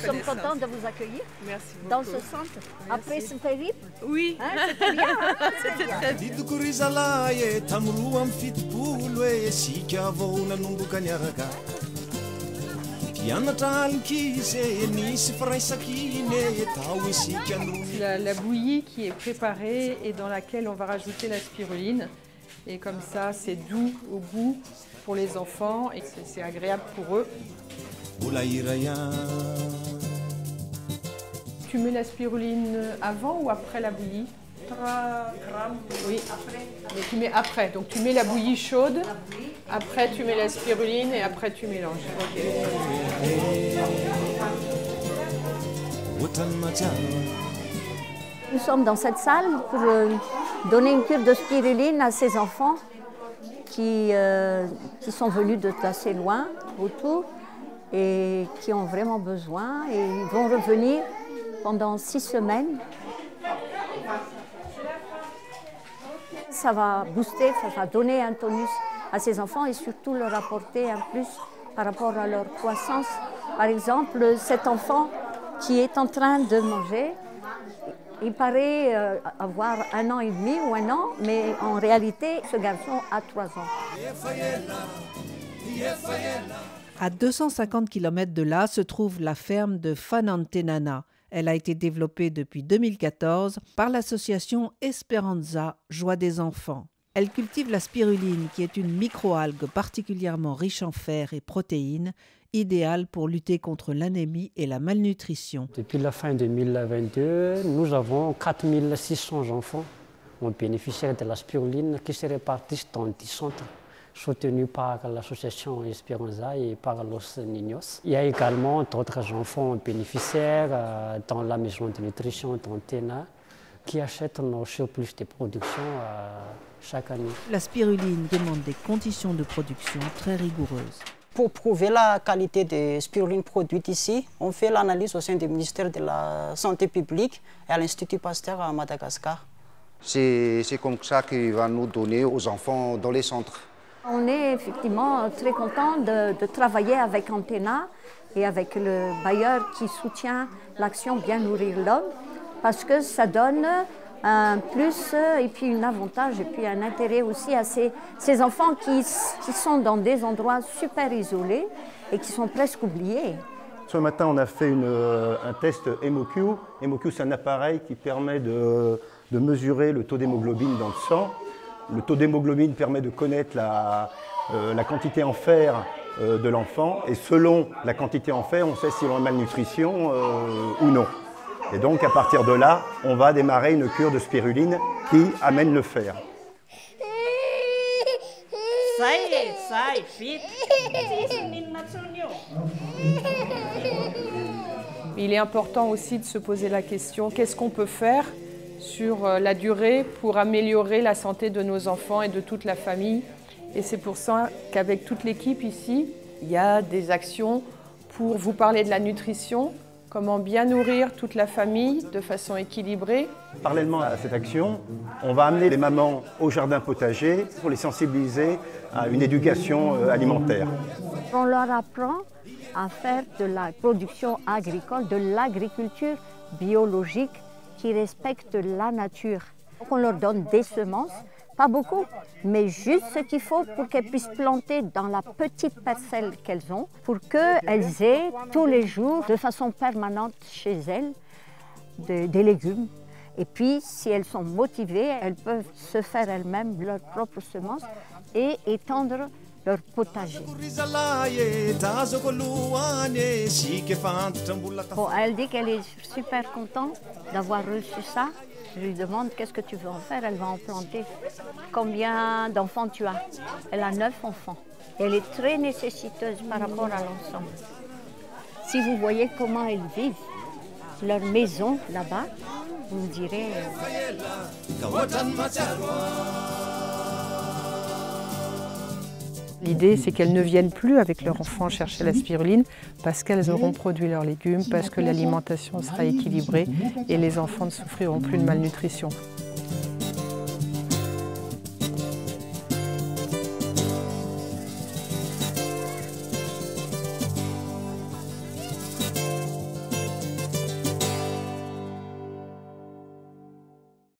sommes contents de vous accueillir. Merci beaucoup. Dans ce centre. Merci. Après ce périple. Oui. Hein, c'était bien. Hein, C'était très bien. La bouillie qui est préparée et dans laquelle on va rajouter la spiruline. Et comme ça, c'est doux au goût pour les enfants et c'est agréable pour eux. Tu mets la spiruline avant ou après la bouillie? Oui, mais tu mets après. Donc tu mets la bouillie chaude, après tu mets la spiruline et après tu mélanges. Okay. Nous sommes dans cette salle pour donner une cure de spiruline à ces enfants qui sont venus d'assez loin autour et qui ont vraiment besoin. Et ils vont revenir pendant 6 semaines. Ça va booster, ça va donner un tonus à ces enfants et surtout leur apporter un plus par rapport à leur croissance. Par exemple, cet enfant qui est en train de manger, il paraît avoir 1 an et demi ou 1 an, mais en réalité, ce garçon a 3 ans. À 250 km de là se trouve la ferme de Fanantenana. Elle a été développée depuis 2014 par l'association Esperanza, Joie des enfants. Elle cultive la spiruline, qui est une microalgue particulièrement riche en fer et protéines, idéale pour lutter contre l'anémie et la malnutrition. Depuis la fin 2022, nous avons 4600 enfants bénéficiaires de la spiruline qui se répartissent dans 10 centres, soutenus par l'association Esperanza et par Los Niños. Il y a également d'autres enfants bénéficiaires dans la maison de nutrition d'Antena qui achètent nos surplus de production chaque année. La spiruline demande des conditions de production très rigoureuses. Pour prouver la qualité des spirulines produites ici, on fait l'analyse au sein du ministère de la Santé publique et à l'Institut Pasteur à Madagascar. C'est comme ça qu'il va nous donner aux enfants dans les centres. On est effectivement très content de travailler avec Antena et avec le bailleur qui soutient l'action Bien nourrir l'homme parce que ça donne un plus et puis un avantage et puis un intérêt aussi à ces enfants qui sont dans des endroits super isolés et qui sont presque oubliés. Ce matin, on a fait un test HemoQ. HemoQ, c'est un appareil qui permet de mesurer le taux d'hémoglobine dans le sang. Le taux d'hémoglobine permet de connaître la quantité en fer de l'enfant et selon la quantité en fer, on sait si l'on a malnutrition ou non. Et donc à partir de là, on va démarrer une cure de spiruline qui amène le fer. Il est important aussi de se poser la question, qu'est-ce qu'on peut faire sur la durée pour améliorer la santé de nos enfants et de toute la famille. Et c'est pour ça qu'avec toute l'équipe ici, il y a des actions pour vous parler de la nutrition, comment bien nourrir toute la famille de façon équilibrée. Parallèlement à cette action, on va amener les mamans au jardin potager pour les sensibiliser à une éducation alimentaire. On leur apprend à faire de la production agricole, de l'agriculture biologique qui respectent la nature. Donc on leur donne des semences, pas beaucoup, mais juste ce qu'il faut pour qu'elles puissent planter dans la petite parcelle qu'elles ont, pour qu'elles aient tous les jours, de façon permanente chez elles, des légumes. Et puis, si elles sont motivées, elles peuvent se faire elles-mêmes leurs propres semences et étendre leur potager. Bon, elle dit qu'elle est super contente d'avoir reçu ça. Je lui demande qu'est-ce que tu veux en faire, elle va en planter. Combien d'enfants tu as? Elle a 9 enfants. Elle est très nécessiteuse par rapport à l'ensemble. Si vous voyez comment elles vivent, leur maison là-bas, vous me direz... L'idée, c'est qu'elles ne viennent plus avec leur enfant chercher la spiruline parce qu'elles auront produit leurs légumes, parce que l'alimentation sera équilibrée et les enfants ne souffriront plus de malnutrition.